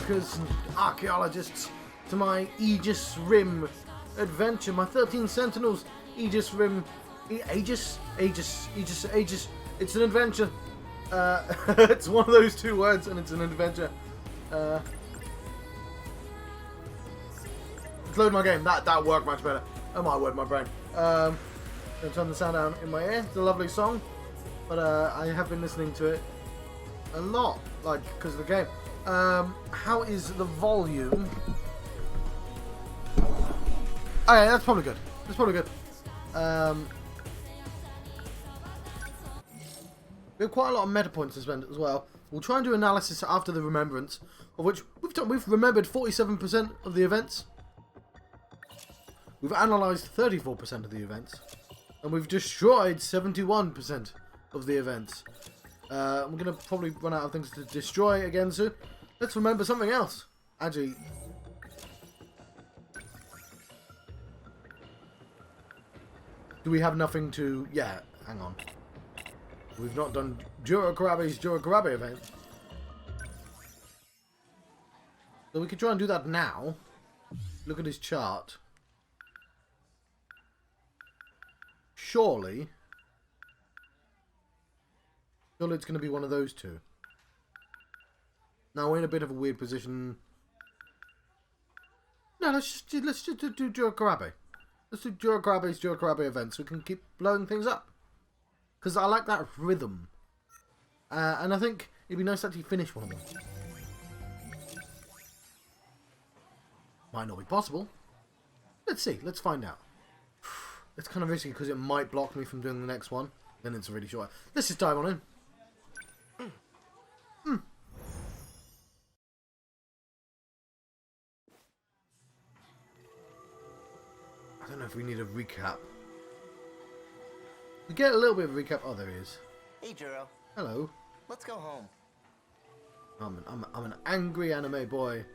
workers and archaeologists to my Aegis Rim adventure. My 13 Sentinels Aegis Rim... Aegis? Aegis. It's an adventure. It's one of those two words and it's an adventure. Let's load my game. That worked much better. Oh my word, my brain. Gonna turn the sound down in my ear. It's a lovely song. But I have been listening to it a lot. Like, because of the game. How is the volume? Okay, that's probably good. That's probably good. We have quite a lot of meta points to spend as well. We'll try and do analysis after the remembrance, of which we've remembered 47% of the events. We've analysed 34% of the events. And we've destroyed 71% of the events. We're going to probably run out of things to destroy again soon. Let's remember something else. Actually... do we have nothing to... yeah, hang on. We've not done Juro Kurabe's Juro Kurabe event. So we could try and do that now. Look at his chart. Surely it's going to be one of those two. Now we're in a bit of a weird position. No, let's just do Juro Kurabe. Let's do Juro Kurabe's Juro Kurabe events. We can keep blowing things up. Because I like that rhythm. And I think it'd be nice to actually finish one of them. Might not be possible. Let's see. Let's find out. It's kind of risky because it might block me from doing the next one. Then it's really short. Let's just dive on in. I don't know if we need a recap. We get a little bit of a recap. Oh, there he is. Hey, Juro. Hello. Let's go home. I'm an angry anime boy.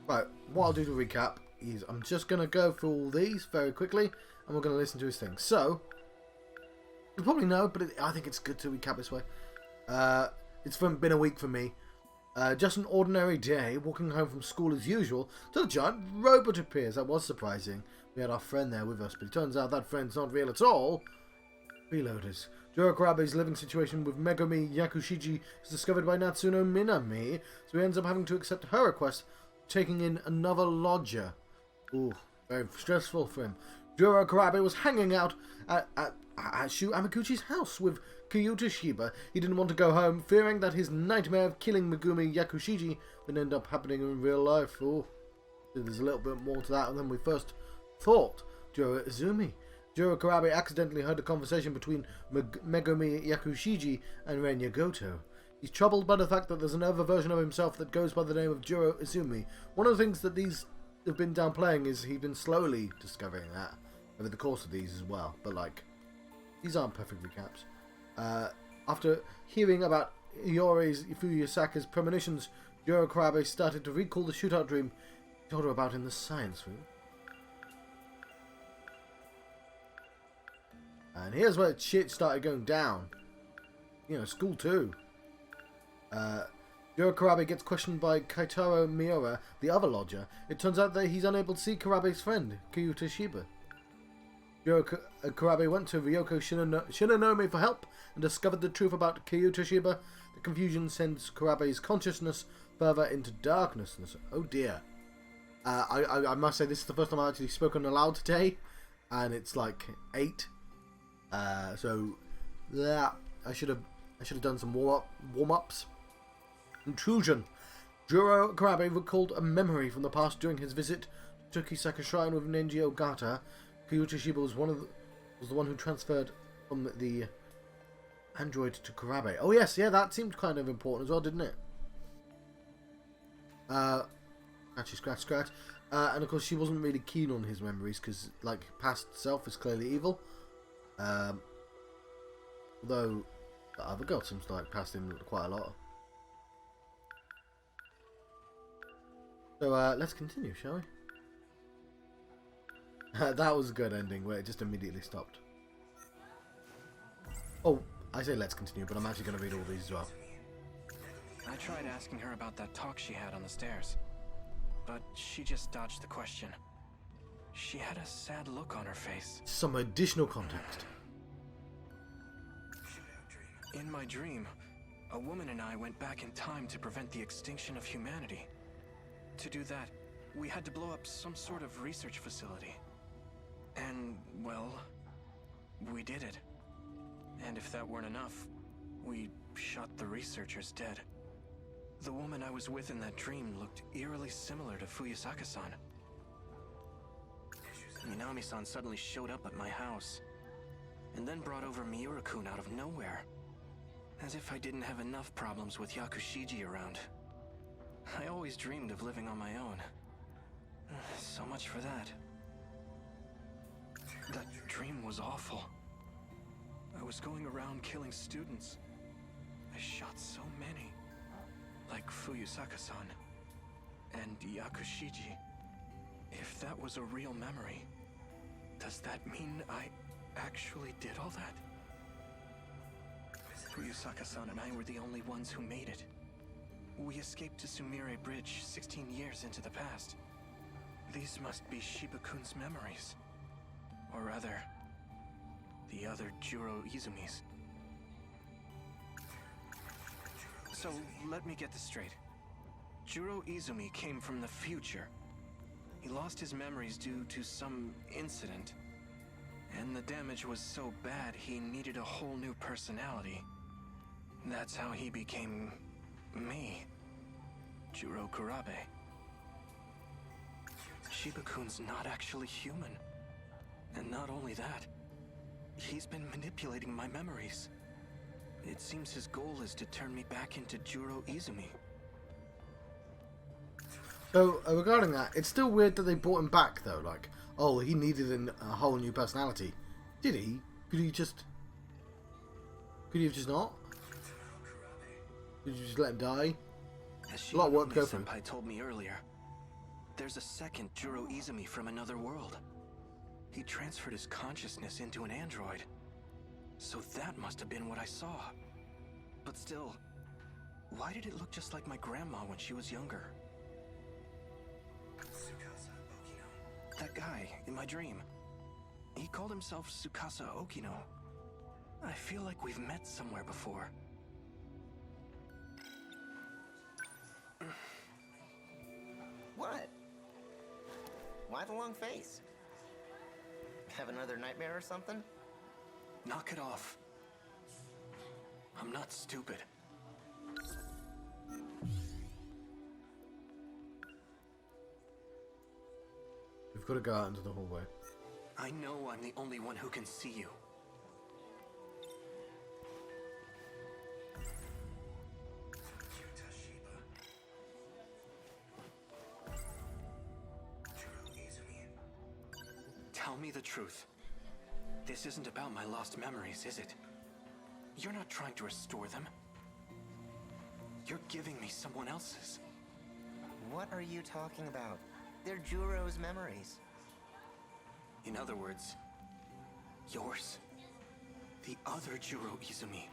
Right, what I'll do to recap is I'm just going to go through all these very quickly and we're going to listen to his thing. So, you probably know, but I think it's good to recap this way. It's been a week for me. Just an ordinary day, walking home from school as usual, till a giant robot appears. That was surprising. We had our friend there with us, but it turns out that friend's not real at all. Freeloaders. Juro Kurabe's living situation with Megumi Yakushiji is discovered by Natsuno Minami, so he ends up having to accept her request, taking in another lodger. Ooh, very stressful for him. Juro Kurabe was hanging out at Shu Amaguchi's house with Kyuta Shiba. He didn't want to go home, fearing that his nightmare of killing Megumi Yakushiji would end up happening in real life. Ooh, there's a little bit more to that than we first thought. Juro Izumi. Juro Kurabe accidentally heard a conversation between Megumi Yakushiji and Ren Yagoto. He's troubled by the fact that there's another version of himself that goes by the name of Juro Izumi. One of the things that these have been downplaying is he's been slowly discovering that over the course of these as well. But like, these aren't perfect recaps. After hearing about Iori's Fuyusaka's premonitions, Juro Kurabe started to recall the shootout dream he told her about in the science room. And here's where shit started going down. You know, school too. Juro Kurabe gets questioned by Kaitaro Miura, the other lodger. It turns out that he's unable to see Kurabe's friend, Kyuta Shiba. Juro Kurabe went to Ryoko Shinonome for help and discovered the truth about Kyuta Shiba. The confusion sends Kurabe's consciousness further into darkness. Oh dear. I must say this is the first time I've actually spoken aloud today, and it's like 8. So yeah, I should have done some warm-ups. Intrusion. Juro Kurabe recalled a memory from the past during his visit to Tokisaka Shrine with Nenji Ogata. Kyuta Shiba was the one who transferred from the android to Kurabe. Oh yes, yeah, that seemed kind of important as well, didn't it? Scratch. And of course, she wasn't really keen on his memories because, like, past self is clearly evil. Although the other girl seems to like past him quite a lot. So let's continue, shall we? That was a good ending where it just immediately stopped. Oh, I say let's continue, but I'm actually going to read all these as well. I tried asking her about that talk she had on the stairs, but she just dodged the question. She had a sad look on her face. Some additional context. In my dream, a woman and I went back in time to prevent the extinction of humanity. To do that, we had to blow up some sort of research facility. And, well, we did it. And if that weren't enough, we shot the researchers dead. The woman I was with in that dream looked eerily similar to Fuyusaka-san. Minami-san suddenly showed up at my house, and then brought over Miura-kun out of nowhere. As if I didn't have enough problems with Yakushiji around. I always dreamed of living on my own. So much for that. That dream was awful. I was going around killing students. I shot so many. Like Fuyusaka-san and Yakushiji. If that was a real memory, does that mean I actually did all that? Fuyusaka-san and I were the only ones who made it. We escaped to Sumire Bridge 16 years into the past. These must be Shiba-kun's memories. Or rather, the other Juro Izumi's. So, let me get this straight. Juro Izumi came from the future. He lost his memories due to some incident. And the damage was so bad he needed a whole new personality. That's how he became me, Juro Kurabe. Shiba-kun's not actually human. And not only that, he's been manipulating my memories. It seems his goal is to turn me back into Juro Izumi. So, regarding that, it's still weird that they brought him back, though. Like, oh, he needed a whole new personality. Did he? Could he just... Could he have just not? Did you just let him die? As A lot of work to go through. Senpai told me earlier, there's a second Juro Izumi from another world. He transferred his consciousness into an android. So that must have been what I saw. But still, why did it look just like my grandma when she was younger? That guy in my dream, he called himself Tsukasa Okino. I feel like we've met somewhere before. What? Why the long face? Have another nightmare or something? Knock it off. I'm not stupid. We've got to go out into the hallway. I know I'm the only one who can see you. Tell me the truth. This isn't about my lost memories, is it? You're not trying to restore them. You're giving me someone else's. What are you talking about? They're Juro's memories. In other words, yours. The other Juro Izumi.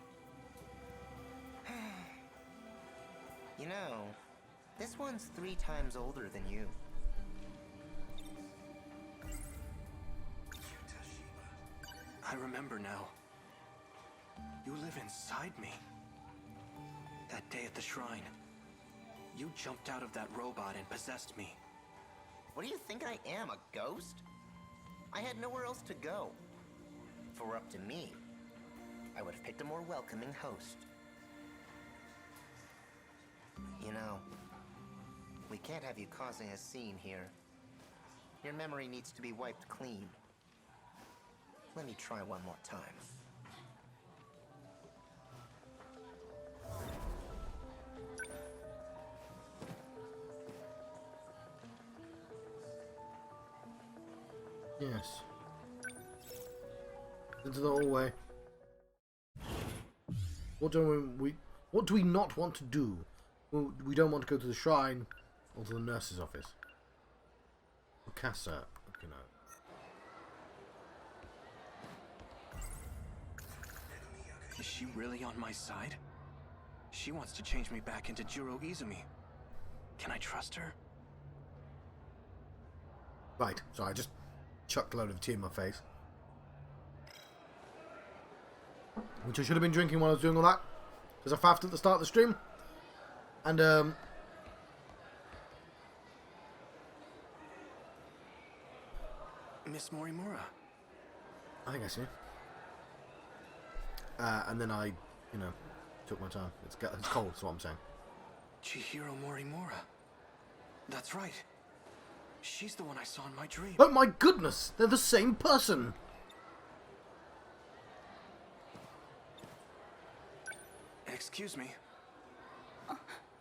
You know, this one's 3 times older than you. I remember now. You live inside me. That day at the shrine, you jumped out of that robot and possessed me. What do you think I am, a ghost? I had nowhere else to go. If it were up to me, I would have picked a more welcoming host. You know, we can't have you causing a scene here. Your memory needs to be wiped clean. Let me try one more time. Yes. Into the hallway. What do we not want to do? Well, we don't want to go to the shrine or to the nurse's office. Casa, you know. Is she really on my side? She wants to change me back into Juro Izumi. Can I trust her? Right, so I just chucked a load of tea in my face. Which I should have been drinking while I was doing all that. Because I faffed at the start of the stream. And, Miss Morimura. I think I see. And then I, you know, took my time. It's cold, that's what I'm saying. Chihiro Morimura. That's right. She's the one I saw in my dream. Oh my goodness! They're the same person! Excuse me.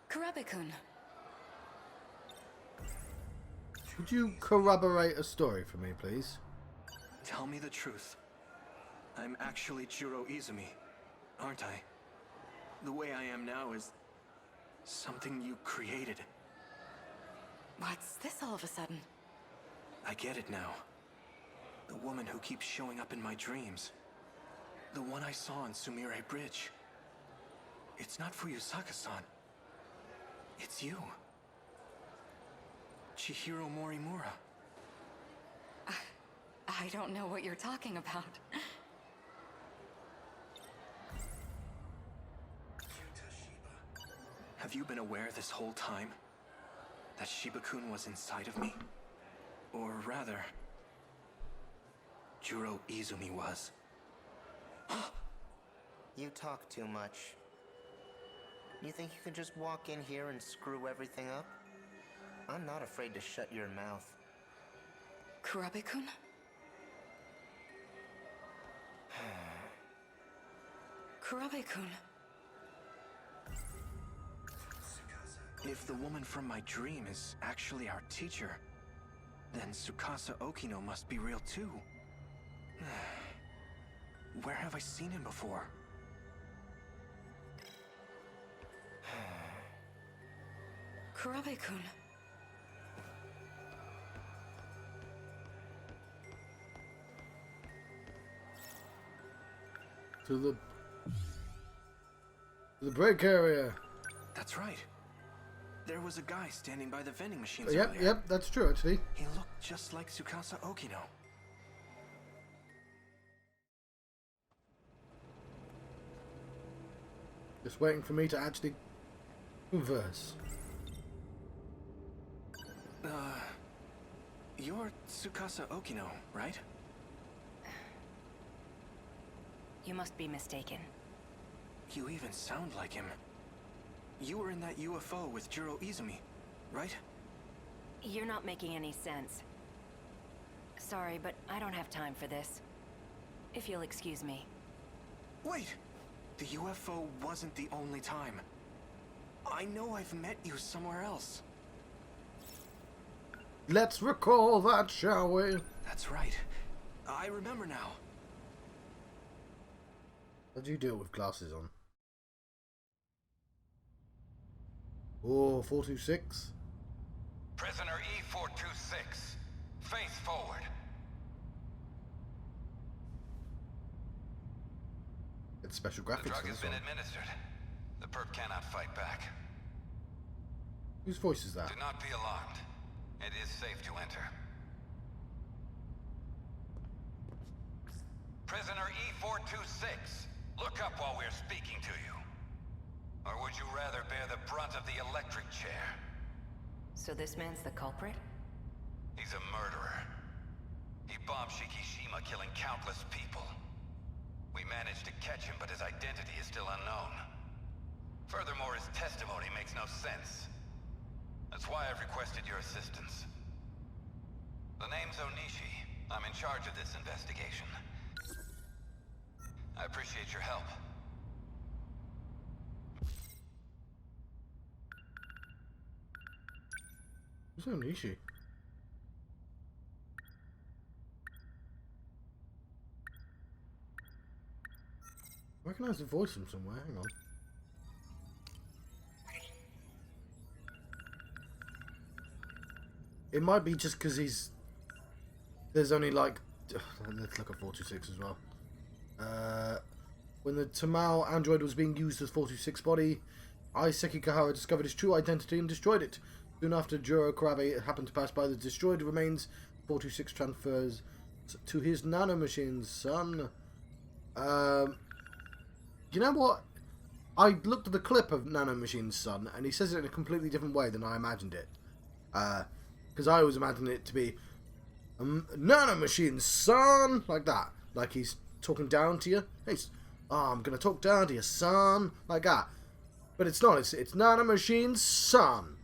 Kurabe-kun. Could you corroborate a story for me, please? Tell me the truth. I'm actually Juro Izumi, aren't I? The way I am now is something you created. What's this all of a sudden? I get it now. The woman who keeps showing up in my dreams. The one I saw on Sumire Bridge. It's not Fuyusaka-san. It's you. Chihiro Morimura. I don't know what you're talking about. Have you been aware this whole time that Shiba-kun was inside of me? Or rather, Juro Izumi was. You talk too much. You think you can just walk in here and screw everything up? I'm not afraid to shut your mouth. Kurabe-kun? Kurabe-kun. If the woman from my dream is actually our teacher, then Tsukasa Okino must be real too. Where have I seen him before? Kurabe-kun. To the break area. That's right. There was a guy standing by the vending machines Yep, earlier. yep, that's true actually. He looked just like Tsukasa Okino. Just waiting for me to actually converse. You're Tsukasa Okino, right? You must be mistaken. You even sound like him. You were in that UFO with Juro Izumi, right? You're not making any sense. Sorry, but I don't have time for this. If you'll excuse me. Wait! The UFO wasn't the only time. I know I've met you somewhere else. Let's recall that, shall we? That's right. I remember now. How do you deal with glasses on? Oh, 426. Prisoner E426, face forward. It's special The graphics drug for has this been one. administered. The perp cannot fight back. Whose voice is that? Do not be alarmed. It is safe to enter. Prisoner E426, look up while we're speaking to you. Or would you rather bear the brunt of the electric chair? So this man's the culprit? He's a murderer. He bombed Shikishima, killing countless people. We managed to catch him, but his identity is still unknown. Furthermore, his testimony makes no sense. That's why I've requested your assistance. The name's Onishi. I'm in charge of this investigation. I appreciate your help. Who's Onishi? I recognise the voice from somewhere. Hang on. It might be just because he's... There's only like... Let's look at 426 as well. When the Tamal android was being used as 426 body, Iseki Kahara discovered his true identity and destroyed it. Soon after Juro Kurabe happened to pass by the destroyed remains, 426 transfers to his nanomachines, son. You know what? I looked at the clip of Nanomachine's son, and he says it in a completely different way than I imagined it. Because I always imagined it to be, Nanomachine's son, like that. Like he's talking down to you. Hey, I'm going to talk down to you, son, like that. But it's not. It's Nanomachine's son.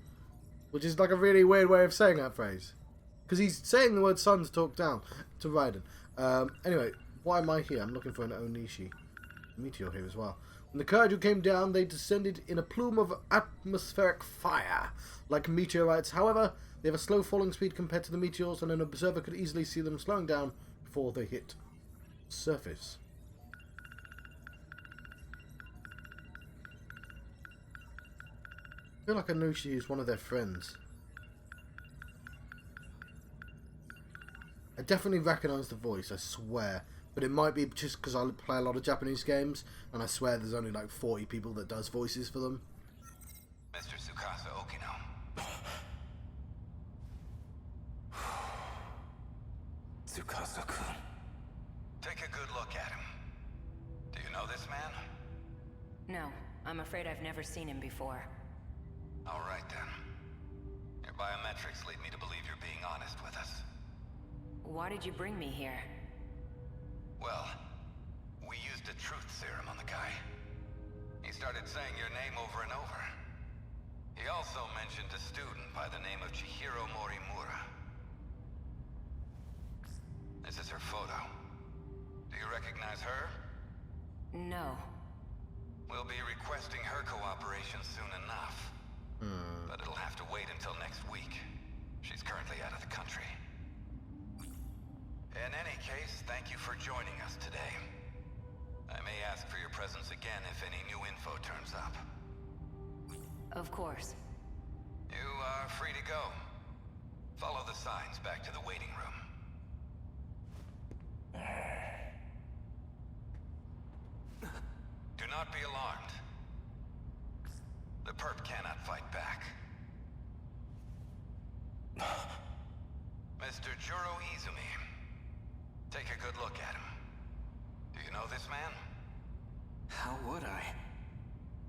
Which is like a really weird way of saying that phrase. Because he's saying the word son to talk down to Raiden. Anyway, why am I here? I'm looking for an Onishi. Meteor here as well. When the kaiju came down, they descended in a plume of atmospheric fire, like meteorites. However, they have a slow falling speed compared to the meteors, and an observer could easily see them slowing down before they hit the surface. I feel like Anushi is one of their friends. I definitely recognise the voice, I swear. But it might be just because I play a lot of Japanese games, and I swear there's only like 40 people that does voices for them. Mr. Tsukasa Okino. Tsukasa-kun. Take a good look at him. Do you know this man? No, I'm afraid I've never seen him before. All right then. Your biometrics lead me to believe you're being honest with us. Why did you bring me here? Well, we used a truth serum on the guy. He started saying your name over and over. He also mentioned a student by the name of Chihiro Morimura. This is her photo. Do you recognize her? No. We'll be requesting her cooperation soon enough. But it'll have to wait until next week. She's currently out of the country. In any case, thank you for joining us today. I may ask for your presence again if any new info turns up. Of course. You are free to go. Follow the signs back to the waiting room. Do not be alarmed. The perp cannot fight back. Mr. Juro Izumi. Take a good look at him. Do you know this man? How would I?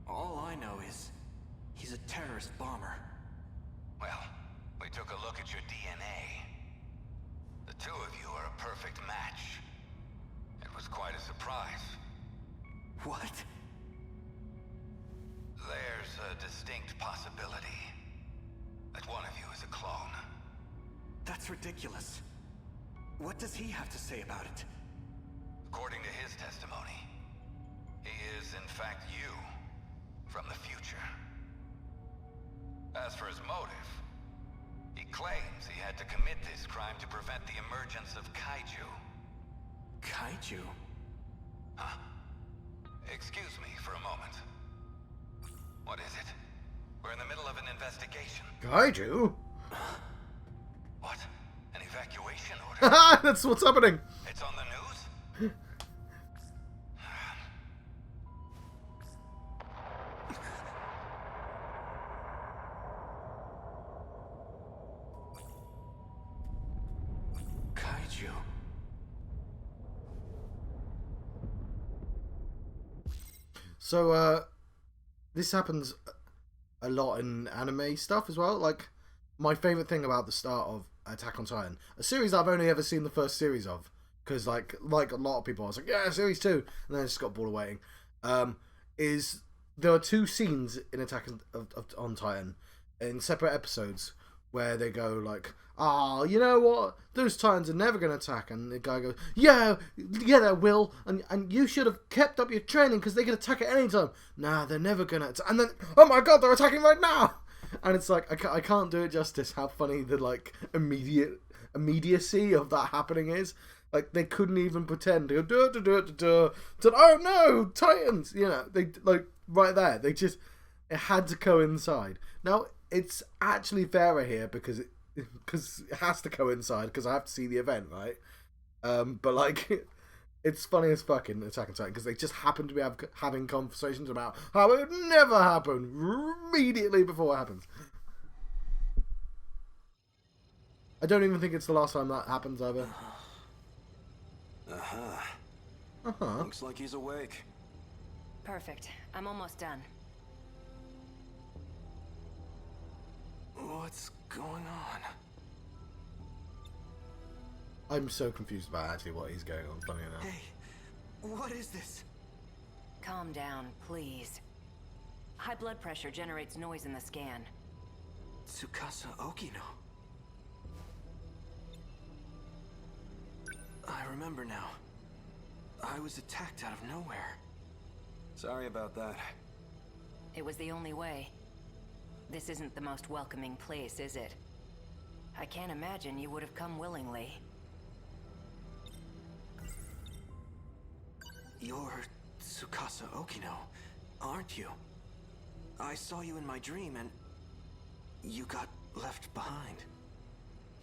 All I know is he's a terrorist bomber. Well, we took a look at your DNA. The two of you are a perfect match. It was quite a surprise. What? There's a distinct possibility that one of you is a clone. That's ridiculous. What does he have to say about it? According to his testimony, he is in fact you from the future. As for his motive, he claims he had to commit this crime to prevent the emergence of kaiju. Kaiju? Huh? Excuse me for a moment. What is it? We're in the middle of an investigation. Kaiju? What? An evacuation order? That's what's happening. It's on the news? Kaiju. So, this happens a lot in anime stuff as well. Like, my favourite thing about the start of Attack on Titan, a series I've only ever seen the first series of, because like a lot of people, I was like, yeah, series 2, and then I just got bored of waiting, is there are two scenes in Attack on Titan in separate episodes where they go like, you know what, those Titans are never going to attack, and the guy goes, yeah they will, and you should have kept up your training because they can attack at any time. Nah, they're never going to attack. And then, oh my god, they're attacking right now. And it's like, I can't do it justice how funny the like immediacy of that happening is. Like, they couldn't even pretend to go, oh no, Titans, you know, they like right there, it had to coincide. Now, it's actually fairer here because it has to coincide because I have to see the event, right? But like, It's funny as fuck in Attack on Titan because they just happen to be having conversations about how it would never happen immediately before it happens. I don't even think it's the last time that happens either. Looks like he's awake. Perfect. I'm almost done. What's going on? I'm so confused about actually what is going on, funny enough. Hey, what is this? Calm down, please. High blood pressure generates noise in the scan. Tsukasa Okino. I remember now. I was attacked out of nowhere. Sorry about that. It was the only way. This isn't the most welcoming place, is it? I can't imagine you would have come willingly. You're Tsukasa Okino, aren't you? I saw you in my dream and you got left behind.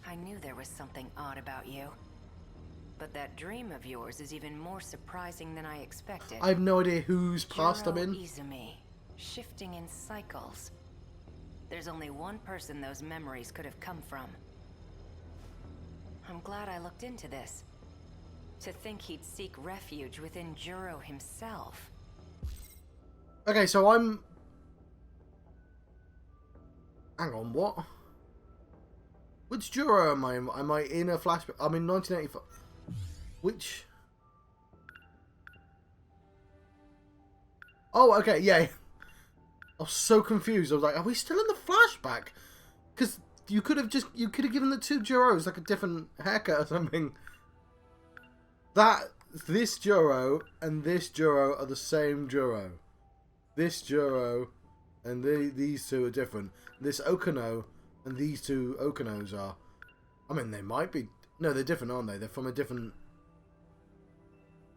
I knew there was something odd about you. But that dream of yours is even more surprising than I expected. I have no idea whose past I'm in. Izumi, shifting in cycles. There's only one person those memories could have come from. I'm glad I looked into this. To think he'd seek refuge within Juro himself. Okay, so I'm... Hang on, what? Which Juro am I in? Am I in a flashback? I'm in 1985. Which... Oh, okay, yeah. I was so confused. I was like, are we still in the flashback? Because you could have given the two Juros like a different haircut or something. This Juro and this Juro are the same Juro. This Juro and these two are different. This Okino and these two Okinos are... I mean, they might be... No, they're different, aren't they? They're from a different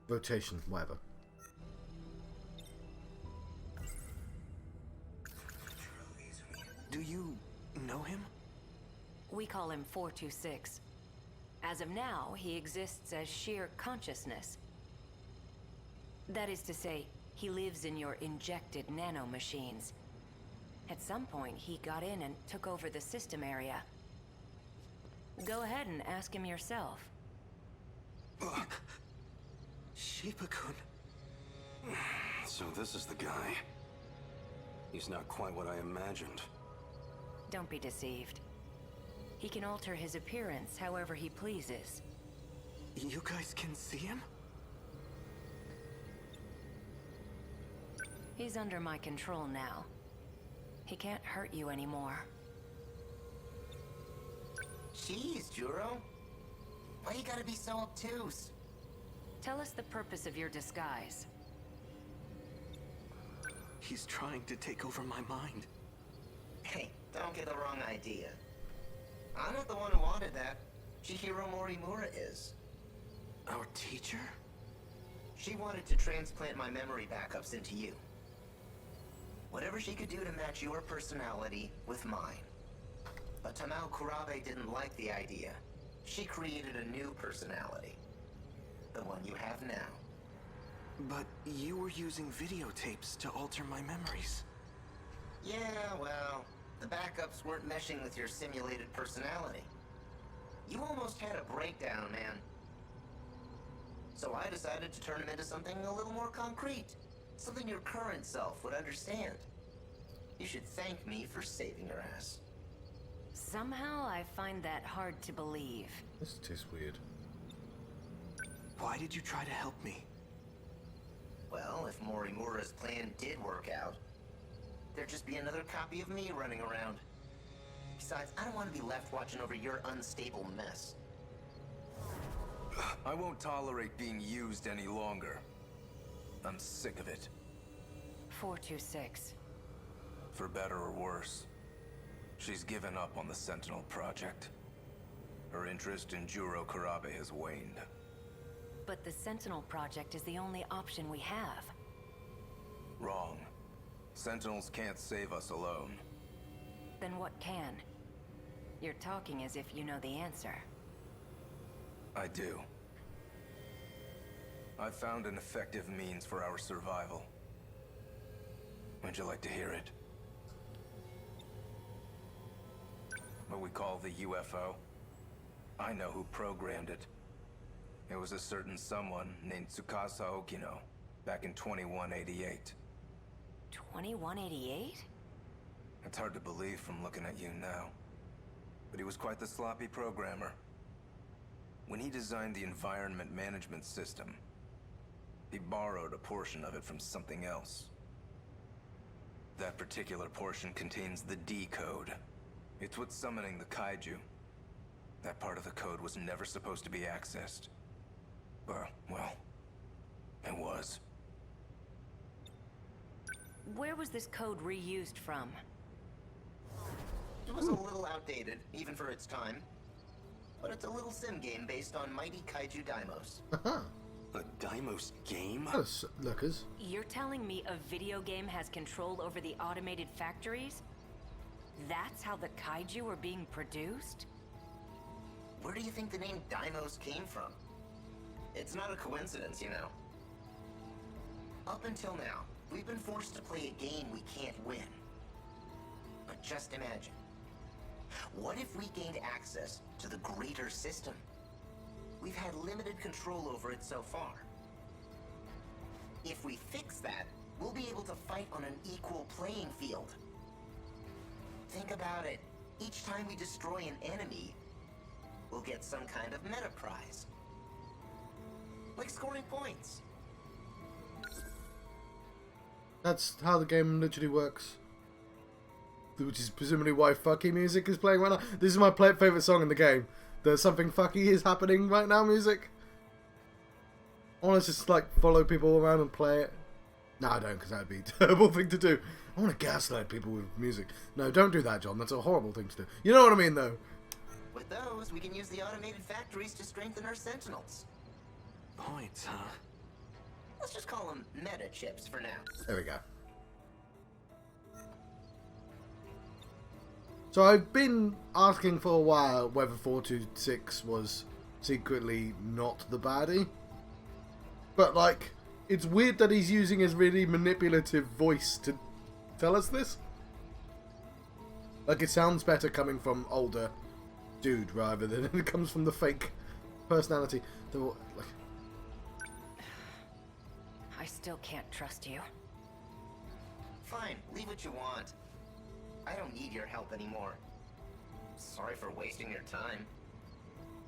rotation, whatever. Do you know him? We call him 426. As of now, he exists as sheer consciousness. That is to say, he lives in your injected nanomachines. At some point, he got in and took over the system area. Go ahead and ask him yourself. Shiba-kun. So this is the guy. He's not quite what I imagined. Don't be deceived. He can alter his appearance however he pleases. You guys can see him? He's under my control now. He can't hurt you anymore. Jeez, Juro. Why you gotta be so obtuse? Tell us the purpose of your disguise. He's trying to take over my mind. Hey, don't get the wrong idea. I'm not the one who wanted that. Chihiro Morimura is. Our teacher? She wanted to transplant my memory backups into you. Whatever she could do to match your personality with mine. But Juro Kurabe didn't like the idea. She created a new personality. The one you have now. But you were using videotapes to alter my memories. Yeah, well, the backups weren't meshing with your simulated personality. You almost had a breakdown, man. So I decided to turn him into something a little more concrete. Something your current self would understand. You should thank me for saving your ass. Somehow I find that hard to believe. This tastes weird. Why did you try to help me? Well, if Morimura's plan did work out, there'd just be another copy of me running around. Besides, I don't want to be left watching over your unstable mess. I won't tolerate being used any longer. I'm sick of it. 426. For better or worse, she's given up on the Sentinel project. Her interest in Juro Kurabe has waned. But the Sentinel project is the only option we have. Wrong. Sentinels can't save us alone. Then what can? You're talking as if you know the answer. I do. I've found an effective means for our survival. Would you like to hear it? What we call the UFO. I know who programmed it. It was a certain someone named Tsukasa Okino, back in 2188. 2188? It's hard to believe from looking at you now. But he was quite the sloppy programmer. When he designed the environment management system, he borrowed a portion of it from something else. That particular portion contains the D code. It's what's summoning the kaiju. That part of the code was never supposed to be accessed. But, well, it was. Where was this code reused from? It was a little outdated, even for its time. But it's a little sim game based on mighty kaiju daimos. A Daimos game? Hello, lookers. You're telling me a video game has control over the automated factories? That's how the kaiju are being produced? Where do you think the name Daimos came from? It's not a coincidence, you know. Up until now, we've been forced to play a game we can't win. But just imagine. What if we gained access to the greater system? We've had limited control over it so far. If we fix that, we'll be able to fight on an equal playing field. Think about it. Each time we destroy an enemy, we'll get some kind of meta prize. Like scoring points. That's how the game literally works. Which is presumably why fucky music is playing right now. This is my favourite song in the game. There's something fucky is happening right now music. I want to just like follow people around and play it. No, I don't, because that would be a terrible thing to do. I want to gaslight people with music. No, don't do that, John. That's a horrible thing to do. You know what I mean, though. With those, we can use the automated factories to strengthen our Sentinels. Points, huh? Let's just call them meta chips for now. There we go. So I've been asking for a while whether 426 was secretly not the baddie. But, like, it's weird that he's using his really manipulative voice to tell us this. Like, it sounds better coming from older dude rather than it comes from the fake personality. Like, I still can't trust you. Fine, leave what you want. I don't need your help anymore. Sorry for wasting your time.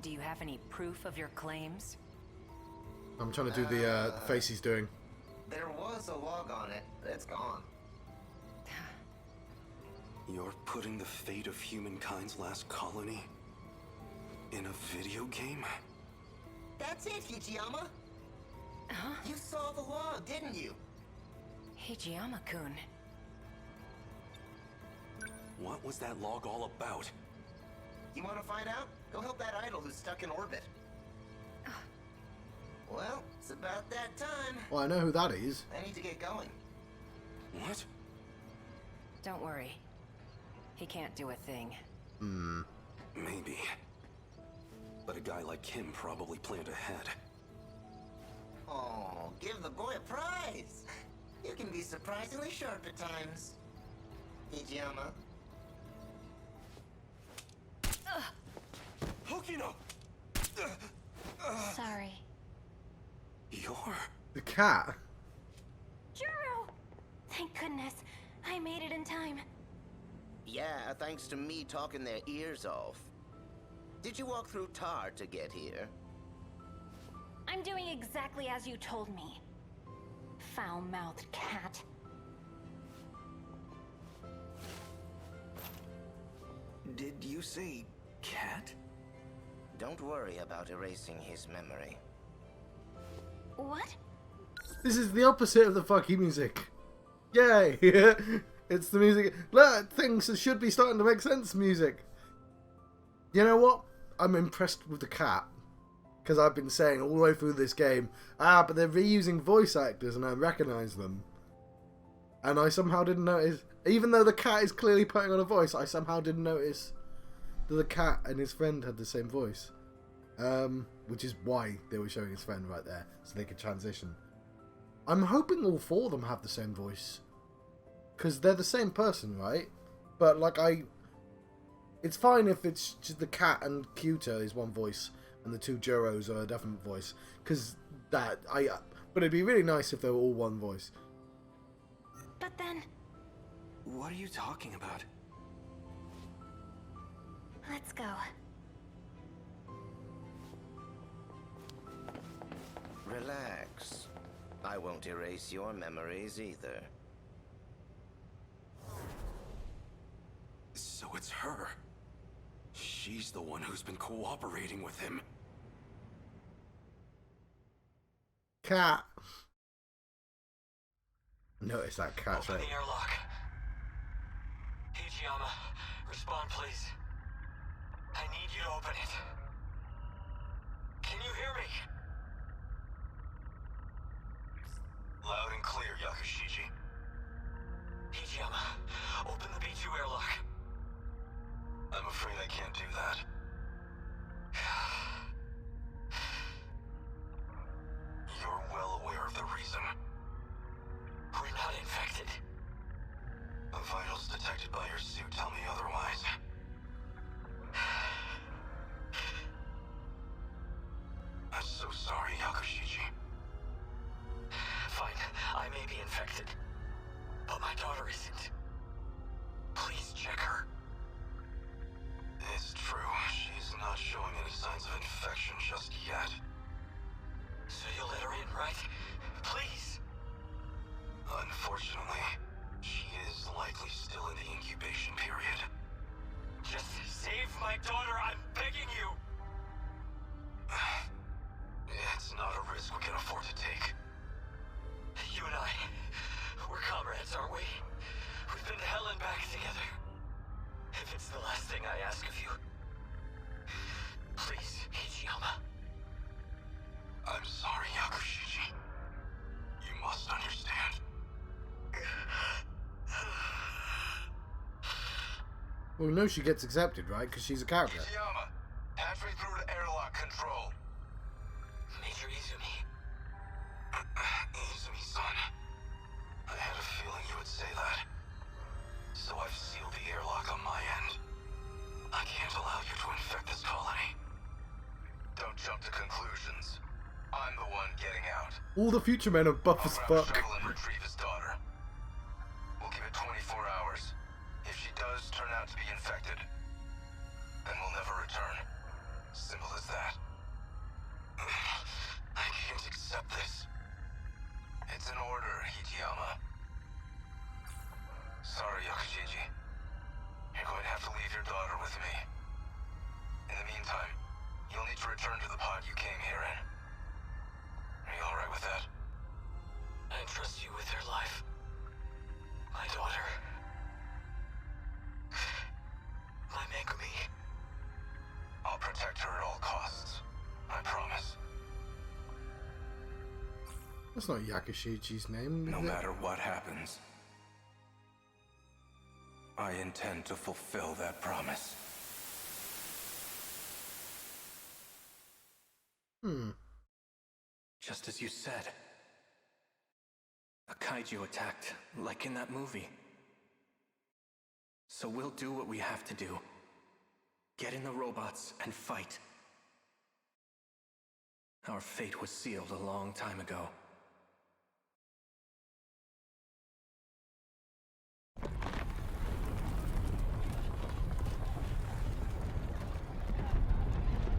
Do you have any proof of your claims? I'm trying to do the face he's doing. There was a log on it, but it's gone. You're putting the fate of humankind's last colony in a video game? That's it, Hijiyama. Huh? You saw the log, didn't you? Hijiyama-kun. What was that log all about? You want to find out? Go help that idol who's stuck in orbit. Well, it's about that time. Well, I know who that is. I need to get going. What? Don't worry. He can't do a thing. Maybe. But a guy like him probably planned ahead. Oh, give the boy a prize. You can be surprisingly sharp at times. Hijiyama. Hokino! Sorry. You're... The cat. Juro! Thank goodness. I made it in time. Yeah, thanks to me talking their ears off. Did you walk through tar to get here? I'm doing exactly as you told me. Foul-mouthed cat. Did you say cat? Don't worry about erasing his memory. What? This is the opposite of the fucky music. Yay! It's the music. Look, things that should be starting to make sense music. You know what? I'm impressed with the cat. Because I've been saying all the way through this game, but they're reusing voice actors and I recognise them. And I somehow didn't notice, even though the cat is clearly putting on a voice, I somehow didn't notice that the cat and his friend had the same voice. which is why they were showing his friend right there, so they could transition. I'm hoping all four of them have the same voice, because they're the same person, right? But like it's fine if it's just the cat and Cuter is one voice and the two Juros are a different voice, because but it'd be really nice if they were all one voice. But then, What are you talking about? let's go. Relax. I won't erase your memories either. So it's her. She's the one who's been cooperating with him. Cat. Notice that cat's Open right. the airlock. Hijiyama, respond please. I need you to open it. Can you hear me? Loud and clear, Yakushiji. Hijiyama, open the B2 airlock. I'm afraid I can't do that. You're well aware of the reason. We're not infected. The vitals detected by your suit tell me otherwise. I'm so sorry, Yakushiji. Fine, I may be infected. But my daughter isn't. Please check her. It's true, she's not showing any signs of infection just yet. So you'll let her in, right? Please. Unfortunately, she is likely still in the incubation period. Just save my daughter, I'm begging you. It's not a risk we can afford to take. You and I, we're comrades, aren't we? We've been to hell and back together. If it's the last thing I ask of you, please, Hijiyama. I'm sorry, Yakushiji. You must understand. Well, we know she gets accepted, right? Because she's a character. Hijiyama, halfway through to airlock control. Major Izumi. Izumi-san, I had a feeling you would say that. So I've sealed the airlock on my end. I can't allow you to infect this colony. Don't jump to conclusions. I'm the one getting out. All the future men are buff as I'll grab a fuck. shuttle and retrieve his daughter. We'll give it 24 hours. If she does turn out to be infected, then we'll never return. Simple as that. I can't accept this. It's an order, Hijiyama. Sorry, Yakushiji. You're going to have to leave your daughter with me. In the meantime, you'll need to return to the pod you came here in. Are you alright with that? I entrust you with her life. My daughter. My Megumi. I'll protect her at all costs. I promise. That's not Yakushichi's name. No is it? matter what happens, I intend to fulfill that promise. Just as you said. A kaiju attacked, like in that movie. So we'll do what we have to do. Get in the robots and fight. Our fate was sealed a long time ago.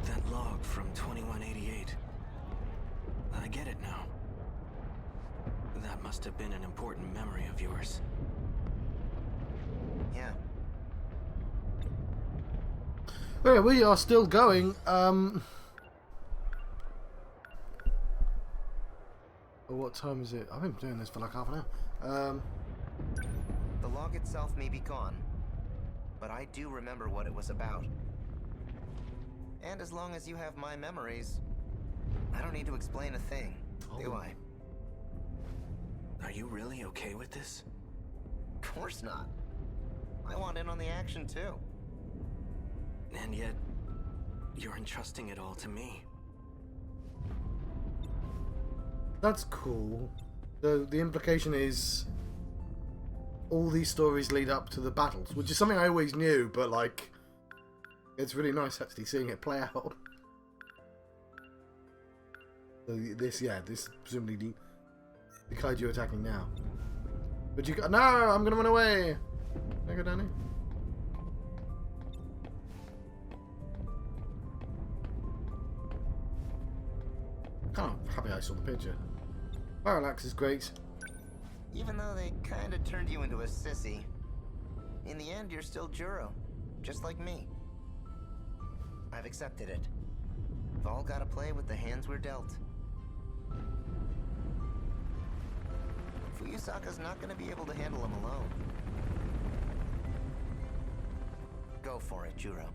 That log from 2188. I get it now. That must have been an important memory of yours. Yeah. Yeah, we are still going. Oh, what time is it? I've been doing this for like half an hour. The log itself may be gone, but I do remember what it was about. And as long as you have my memories, I don't need to explain a thing, do I? Are you really okay with this? Of course not. I want in on the action too. And yet, you're entrusting it all to me. That's cool. The implication is all these stories lead up to the battles, which is something I always knew, but like it's really nice actually seeing it play out. So this presumably the kaiju attacking now. But you got no! I'm gonna run away. Can I go down here? Kind of happy I saw the picture. Parallax is great. Even though they kind of turned you into a sissy, in the end, you're still Juro, just like me. I've accepted it. We've all got to play with the hands we're dealt. Fuyusaka's not going to be able to handle him alone. Go for it, Juro.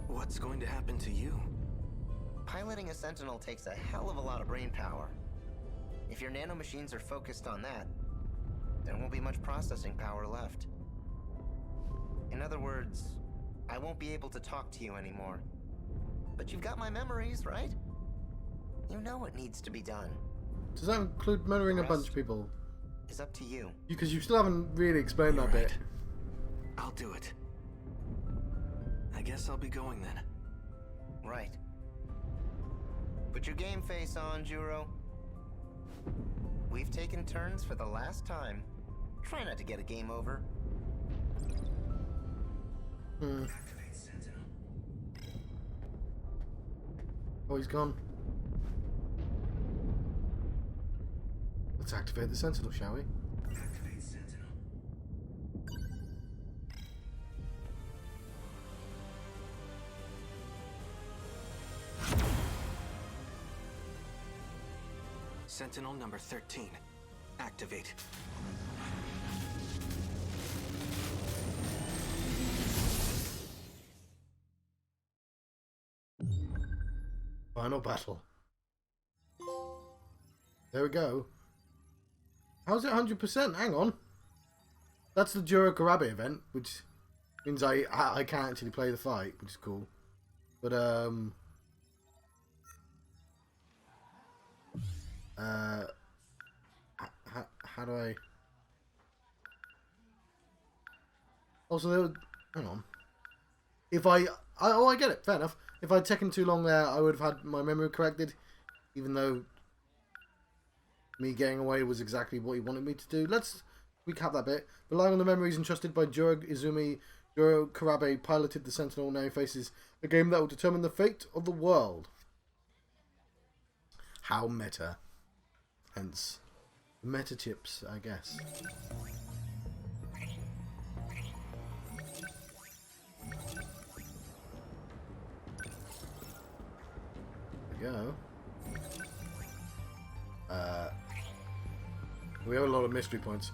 What's going to happen to you? Piloting a Sentinel takes a hell of a lot of brain power. If your nanomachines are focused on that, there won't be much processing power left. In other words, I won't be able to talk to you anymore. But you've got my memories, right? You know what needs to be done. Does that include murdering a bunch of people? It's up to you. Because you still haven't really explained that bit. I'll do it. I guess I'll be going then. Right. Put your game face on, Juro. We've taken turns for the last time. Try not to get a game over. Oh, he's gone. Let's activate the Sentinel, shall we? Activate Sentinel. Sentinel number 13. Activate. Final battle. There we go. How's it 100%? Hang on. That's the Juro Kurabe event, which means I can't actually play the fight, which is cool. But how do I? Also, there would, hang on. If I get it. Fair enough. If I'd taken too long there, I would have had my memory corrected, even though me getting away was exactly what he wanted me to do. Let's recap that bit. Relying on the memories entrusted by Juro Izumi, Juro Kurabe piloted the Sentinel. Now he faces a game that will determine the fate of the world. How meta. Hence, meta chips, I guess. There we go. We have a lot of mystery points.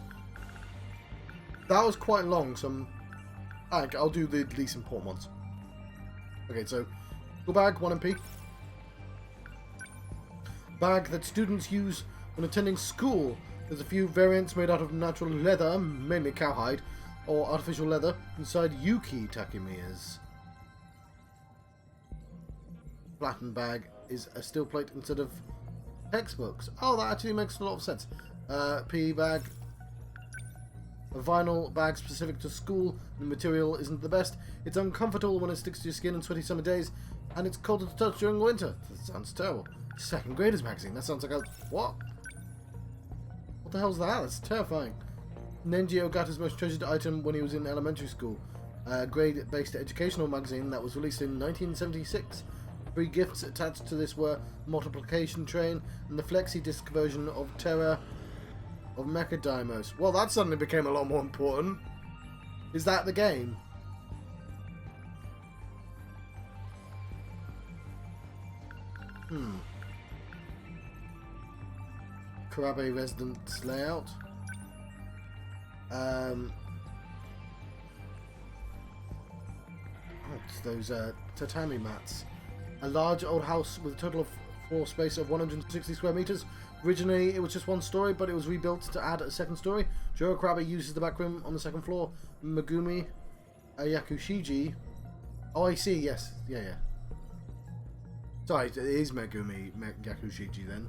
That was quite long, so I'll do the least important ones. Okay, so go bag, 1 MP. Bag that students use when attending school. There's a few variants made out of natural leather, mainly cowhide, or artificial leather, inside Yuki Takemiya's. Flattened bag is a steel plate instead of textbooks. Oh, that actually makes a lot of sense. PE bag. A vinyl bag specific to school. The material isn't the best. It's uncomfortable when it sticks to your skin on sweaty summer days, and it's colder to touch during winter. That sounds terrible. Second graders magazine. That sounds like a what? What the hell's that? That's terrifying. Nenji Ogata's most treasured item when he was in elementary school. Grade-based educational magazine that was released in 1976. Free gifts attached to this were Multiplication Train and the Flexi Disc version of Terra of Mechadimos. Well, that suddenly became a lot more important. Is that the game? Kurabe residence layout. It's those tatami mats. A large old house with a total of floor space of 160 square meters. Originally, it was just one story, but it was rebuilt to add a second story. Juro Kurabe uses the back room on the second floor. Megumi Yakushiji. Oh, I see. Yes. Yeah. Sorry, it is Megumi Yakushiji then.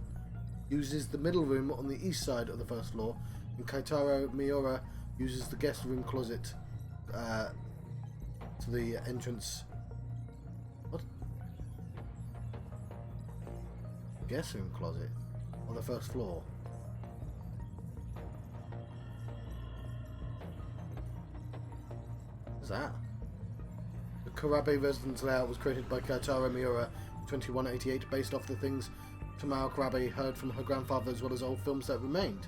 Uses the middle room on the east side of the first floor, and Kaitaro Miura uses the guest room closet to the entrance. What? Guest room closet on the first floor. What's that? The Kurabe residence layout was created by Kaitaro Miura in 2188 based off the things Tamara Kurabe heard from her grandfather as well as old films that remained.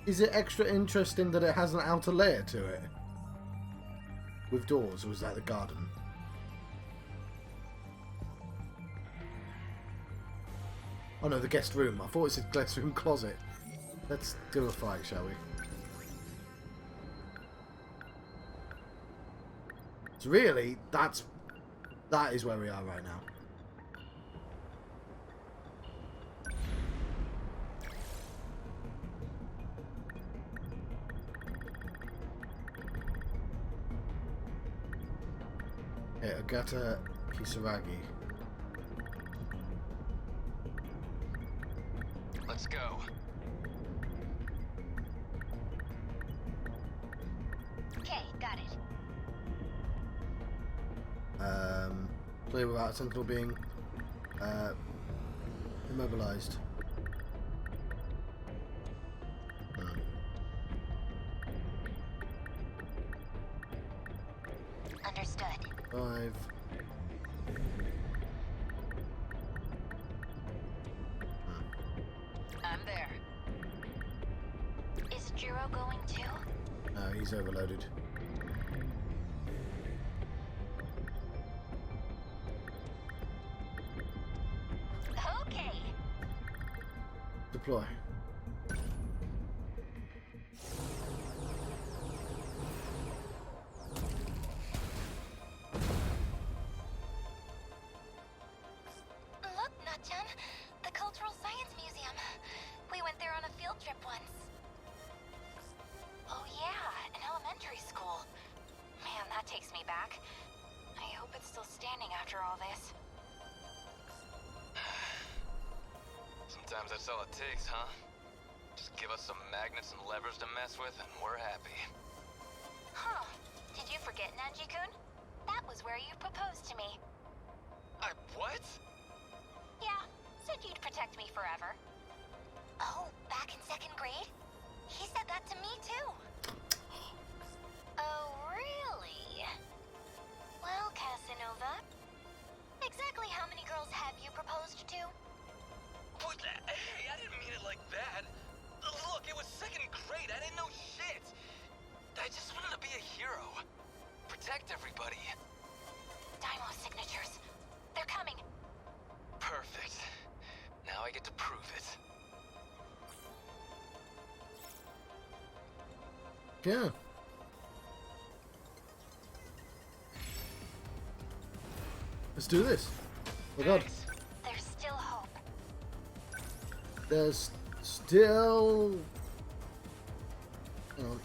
Is it extra interesting that it has an outer layer to it? With doors, or was that the garden? Oh no, the guest room. I thought it said guest room closet. Let's do a fight, shall we? So really, that is where we are right now. Okay, Agata Kisaragi. Let's go. Okay, got it. Play without a Sentinel being immobilized. Understood. 5. I'm there. Is Juro going too? No, he's overloaded. Okay. Deploy. Look, Natchan, the Cultural Science Museum. We went there on a field trip once. Oh yeah, an elementary school. Man, that takes me back. I hope it's still standing after all this. Sometimes that's all it takes, huh? Just give us some magnets and levers to mess with, and we're happy. Huh. Did you forget, Nanji-kun? That was where you proposed to me. What? Yeah, said you'd protect me forever. Oh, back in 2nd grade? He said that to me, too. Oh, really? Well, Casanova, exactly how many girls have you proposed to? What? Hey, I didn't mean it like that. Look, it was 2nd grade. I didn't know shit. I just wanted to be a hero. Protect everybody. Daimo signatures. They're coming. Perfect. Now I get to prove it. Yeah. Let's do this. Oh god. There's still hope. There's still... Hang on.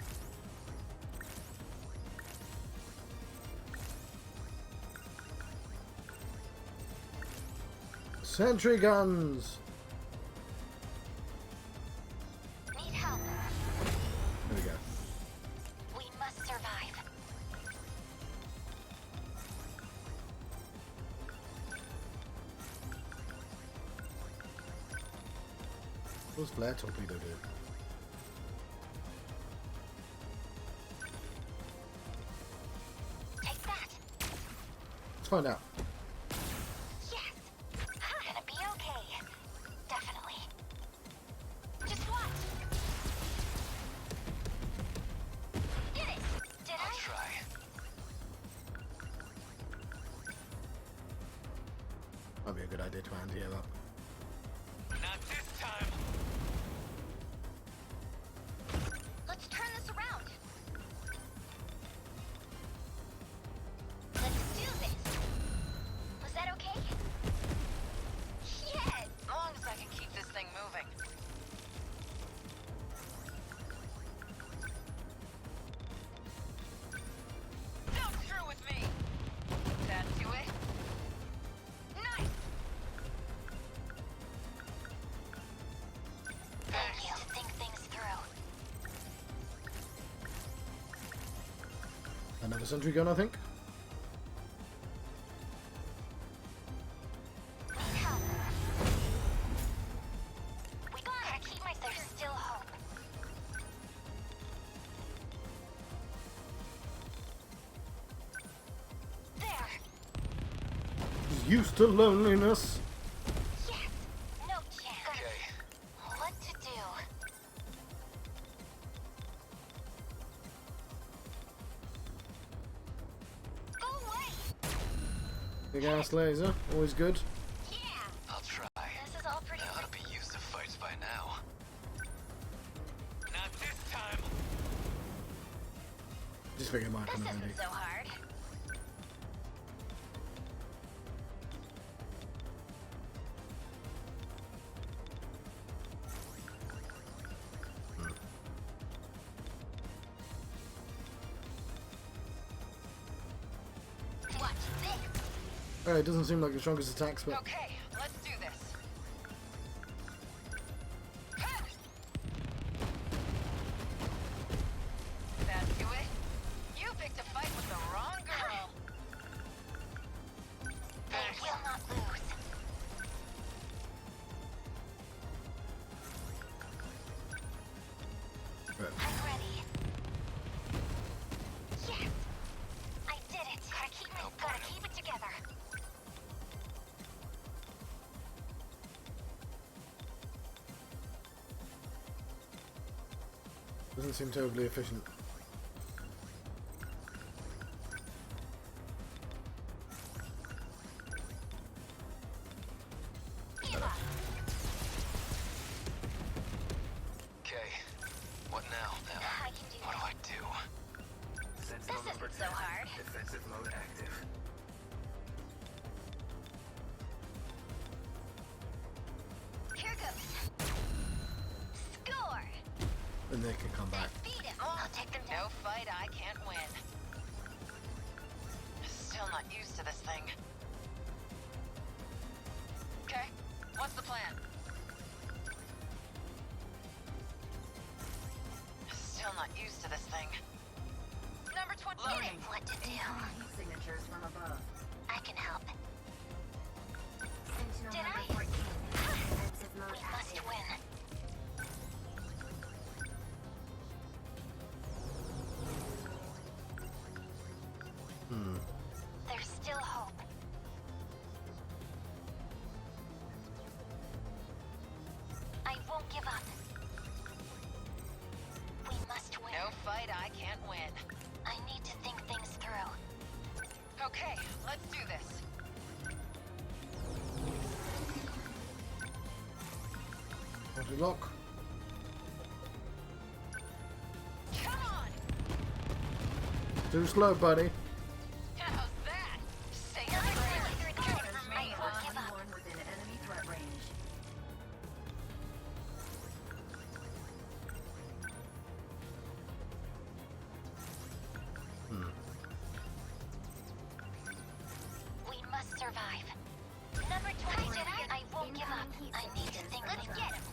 Sentry guns! Need help. There we go. We must survive. What's flare torpedo do? Take that. Let's find out. Yes. Gonna be okay. Definitely. Just watch. Did it? Did I'll I? try. Might be a good idea to hand here up. Not this time. Let's turn this around. Let's do this. Was that okay? Yes. As long as I can keep this thing moving. a sentry gun, I think. We gotta keep my. There's still hope. There. He's used to loneliness. Yes. No chance. Okay. What to do? Go away. Big ass laser, always good. Yeah. I'll try. This is all pretty. I ought to be used to fights by now. Not this time. Just figured it might This come handy. isn't so hard. Watch this. Alright, it doesn't seem like the strongest attacks, but Okay, let's do this. That do it? You picked a fight with the wrong girl. They will not lose. right. I'm ready. Yes. I did it. Gotta keep it together. Doesn't seem terribly efficient. Give up. Okay. What now? I can do What do this. I do? Sentinel This number isn't so 10. hard. Defensive mode active. Here goes. Score. Then they can come back. Beat him. I'll take them No down. fight I can't win. Still not used to this thing. Okay, what's the plan? Still not used to this thing. Number 20. Get it. What to do? Signatures from above. I can help. Sentinel Did number I? 14. Defensive mode We must active. win. There's still hope. I won't give up. We must win. No fight I can't win. I need to think things through. Okay, let's do this. Auto lock. Come on! Too slow, buddy. How's that? Say Another your prayers. really good for me. I won't give up. Anyone within enemy threat range. We must survive. Number 20. I won't give up. I need to think. Let's get him.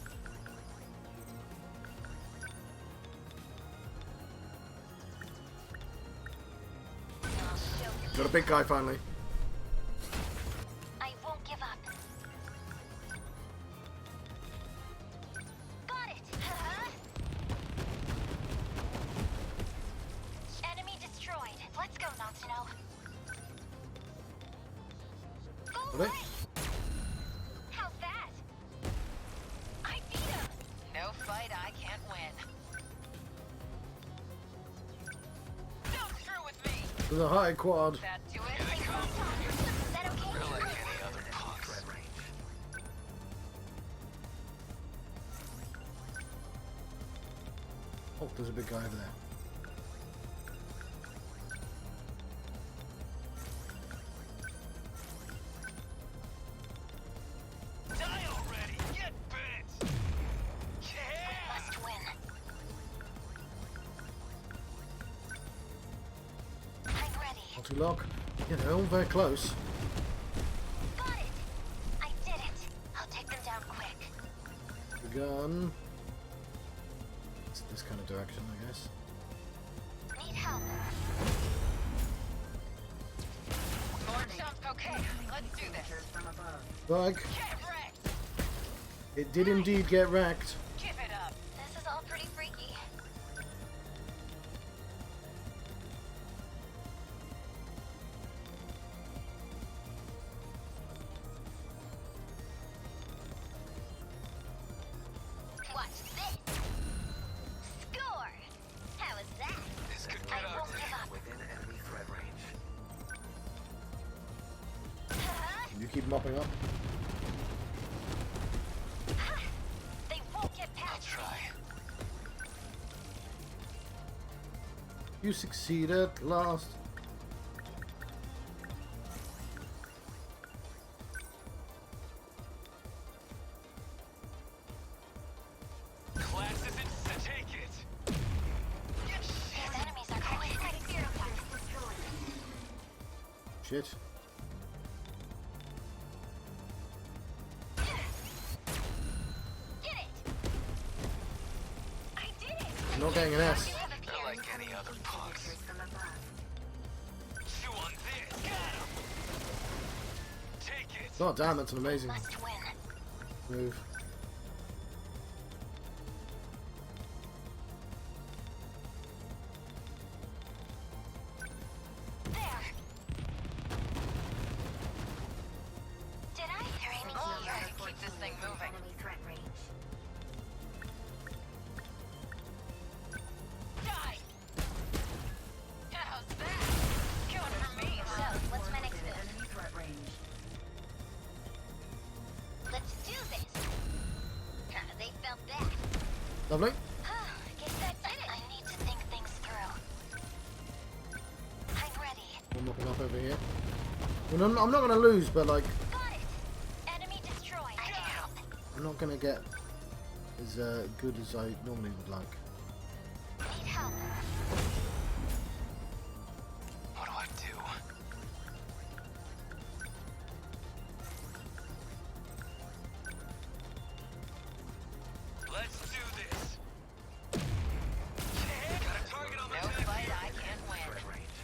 I'll show you. Got a big guy finally. I won't give up. Got it. Enemy destroyed. Let's go, Natsino. Go Are they? away. How's that? I beat him. No fight I can't win. Don't screw with me! There's a high quad. That do it? Is that okay? They're like any other punks. Oh, there's a big guy over there. Die already! Get bit! Yeah! Must win. I'm ready. Auto lock. Yeah, they're all very close. Got it. I did it. I'll take them down quick. The gun. It's this kind of direction, I guess. Need help. Okay, let's do this. Signatures from above. Bug. Get wrecked! It did indeed get wrecked. Give it up. This is all pretty freaky. Watch this. Score! How was that? This could I get won't ugly. give up. Within enemy threat range. You keep mopping up. They won't get I'll past me. try. You succeed at last. Class isn't to take it. These enemies are coming quite fearful. Shit. Get it! I did it! I'm not getting an S. They're like any other punks. Signatures from above. Chew on this. Got him. Take it. God damn, that's an amazing Must win. move. There! Did I? They're aiming here. Keep this thing moving. Enemy threat range. Die! How's that? Going for me, So, huh? what's my next Within move? enemy threat range. Let's do this! They felt that. Lovely. Guess that's it. I need to think things through. I'm ready. I'm mopping up over here. Well, I'm not going to lose, but like, Got it! Enemy destroyed. I can help. I'm not going to get as good as I normally would like. Need help. What do I do? Let's do this. Got a target on my No back. fight I can't win. Threat range.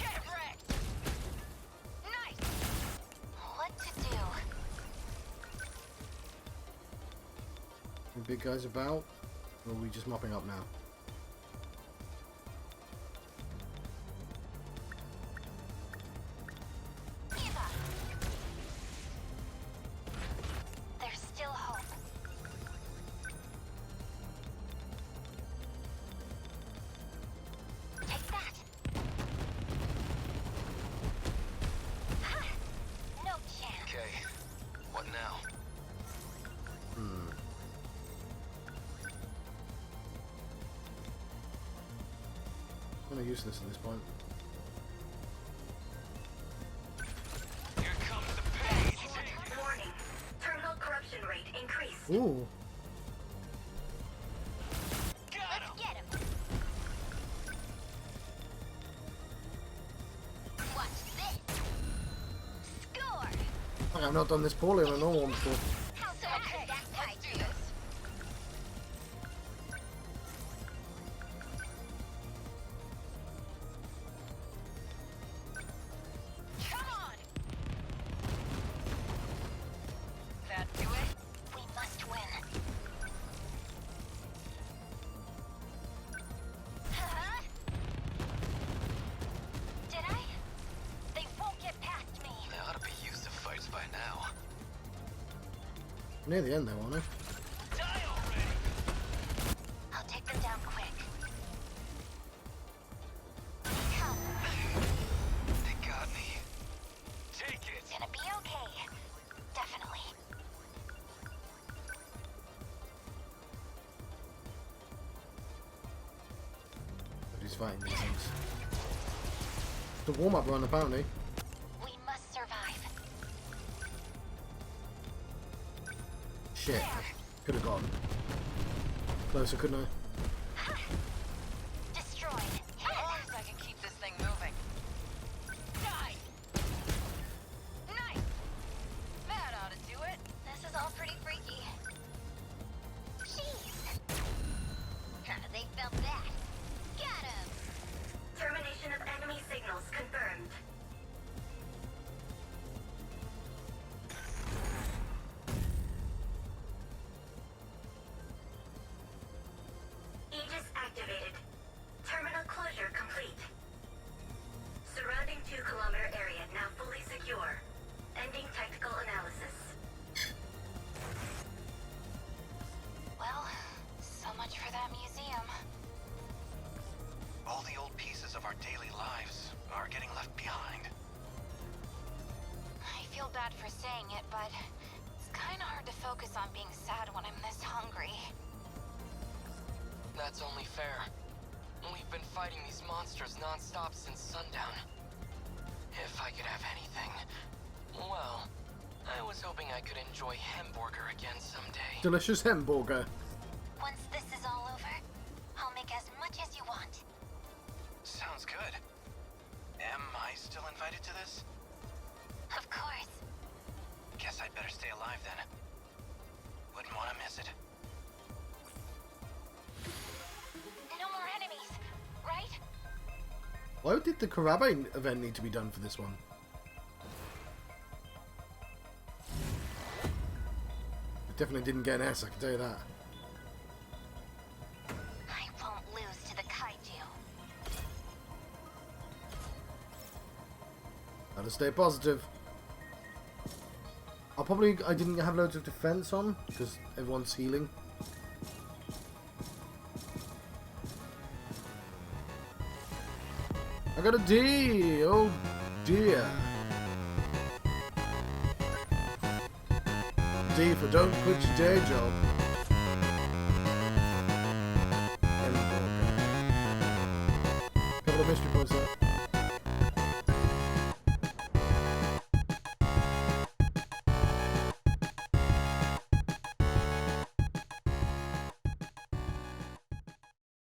Get wrecked! Nice! What to do? The big guys about? Or are we just mopping up now? Give up. There's still hope. Take that. Ha! No chance. Okay. What now? I'm going to use this at this point. Here comes the pain. Take it. Warning. Terminal corruption rate increased. Ooh. Got him. Get him. Watch this. Score. Fuck, I've not done this poorly on a normal one before. How's that? Okay, That let's tied do you. this. Come on! That do it? We must win. Did I? They won't get past me. They ought to be used to fights by now. Near the end though, aren't I? Die already. I'll take them down quick. Help. They got me. Take it. It's gonna be okay. Definitely. But he's fighting these things. The warm-up run, apparently. We must survive. Shit. Could have gone closer, couldn't I? Destroyed. As long as I can keep this thing moving. Die! Nice! That ought to do it. This is all pretty freaky. Jeez. They felt that. Got him. Termination of enemy signals confirmed. challenges of our daily lives are getting left behind. I feel bad for saying it, but it's kind of hard to focus on being sad when I'm this hungry. That's only fair. We've been fighting these monsters non-stop since sundown. If I could have anything, well, I was hoping I could enjoy hamburger again someday. Delicious hamburger. Once this is all over, I'll make as much as you want. Sounds good. Am I still invited to this? Of course. Guess I'd better stay alive then. Wouldn't want to miss it. No more enemies, right? Why did the Kurabe event need to be done for this one? It definitely didn't get an S, I can tell you that. I won't lose to the kaiju. Gotta stay positive. I didn't have loads of defense on because everyone's healing. I got a D! Oh dear. D for don't quit your day job. Couple of mystery points there.